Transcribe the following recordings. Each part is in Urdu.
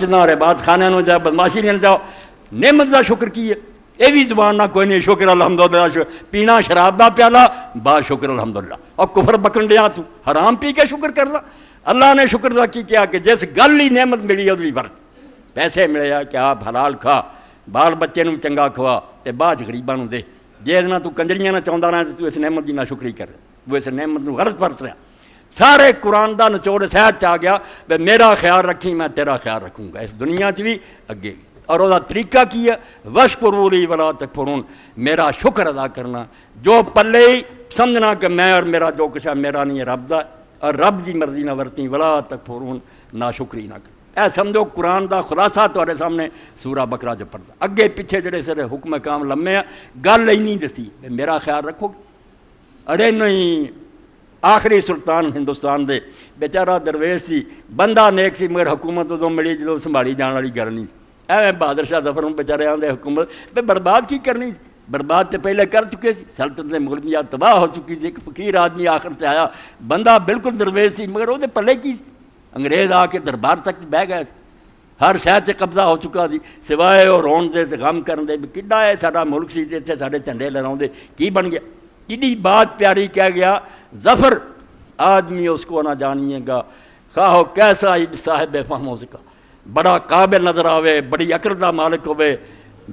نارے بات خانے نو جاؤ بدماشی نہیں جاؤ نعمت دا شکر کی ہے یہ بھی زبان نہ کوئی نہیں شکر الحمدللہ پینا شراب دا پیالہ با شکر الحمدللہ اور کفر بکن دیا تو حرام پی کے شکر کر رہا اللہ نے شکر دا کی کیا کہ جس گل ہی نعمت ملی ہے ادھری ورد پیسے ملے کہ آپ حلال کھا بال بچے نو چنگا کھوا تے بعد غریباں نو دے جے نہ تو کنجریاں نہ چاہندا رہے تو اس نعمت دی نہ شکری کر وہ اس نعمت نو غلط ورت رہا سارے قرآن دا نچوڑ صحت چاہ گیا بے میرا خیال رکھی میں تیرا خیال رکھوں گا اس دنیا چ بھی اگے بھی اور وہ طریقہ کی ہے وشکروا لی ولا تکفرون میرا شکر ادا کرنا جو پلے ہی سمجھنا کہ میں اور میرا جو کچھ ہے میرا نہیں ہے رب دا اور رب دی مرضی نہ ورتی ولا تکفرون نا شکری نہ کر اے سمجھو قرآن دا خلاصہ تہاڈے سامنے سورہ بقرہ چ پڑھدا اگے پیچھے جڑے سارے حکم کام لمے ہیں گل ہی نہیں دسی میرا خیال رکھو اڑے نہیں آخری سلطان ہندوستان دے بیچارہ درویش سی بندہ نیک سی مگر حکومت ادو ملی جدو سنبھالی جان والی گل نہیں ایویں بہادر شاہ ظفر بیچارے آدھے حکومت پہ برباد کی کرنی برباد تو پہلے کر چکے سی سلطنت مغلیہ تباہ ہو چکی سی ایک فقیر آدمی آخر سے آیا بندہ بالکل درویش سی مگر وہ پلے کی انگریز آ کے دربار تک بہ گئے ہر شہر سے قبضہ ہو چکا سی سوائے اور رون دے غم کرن دے بھی کڈا ہے ساڈا ملک سی اتنے ساڈے جھنڈے لہراؤندے کی بن گیا ایڈی بات پیاری کہہ گیا ظفر آدمی اس کو نہ جانیے گا خواہ کیسا ہی صاحب فہم ہو سکا بڑا قابل نظر آوے بڑی عقل دا مالک ہوئے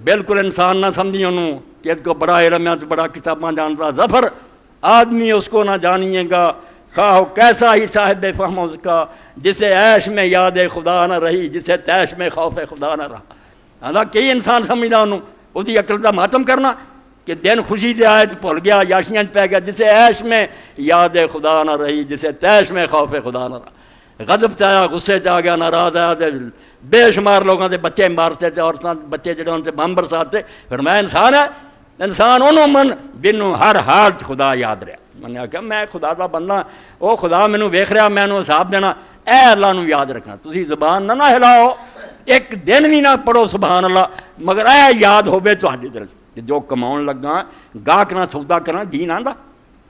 بالکل انسان نہ سمجھی انہوں کہ اس کو بڑا علم ہے تو بڑا کتاباں جانتا ظفر آدمی اس کو نہ جانیے گا خواہ کیسا ہی صاحب فہم ہو سکا جسے عیش میں یاد خدا نہ رہی جسے تیش میں خوف خدا نہ رہا حالانکہ کئی انسان سمجھدا انہوں وہی عقل دا ماتم کرنا کہ دن خوشی دے آئے تو بھول گیا یاشیاں پہ گیا جسے عیش میں یاد خدا نہ رہی جسے تیش میں خوف خدا نہ رہا غضب چاہیا غصے چاہ گیا ناراض آیا بے شمار لوگوں کے بچے مارتے تھے عورتوں بچے جڑے ان سے بم برساتے پھر میں انسان ہے انسان انہوں من بنوں ہر حال خدا یاد رہا میں نے آخیا میں خدا دا بندہ وہ خدا مینوں ویکھ رہا میں انہوں حساب دینا اے اللہ نو یاد رکھنا تسی زبان نہ ہلاؤ ایک دن بھی نہ پڑھو سبحان اللہ مگر اے یاد ہوے تہاڈے دل جو کماؤن لگا گاہک نہ سودا کرنا دین آندا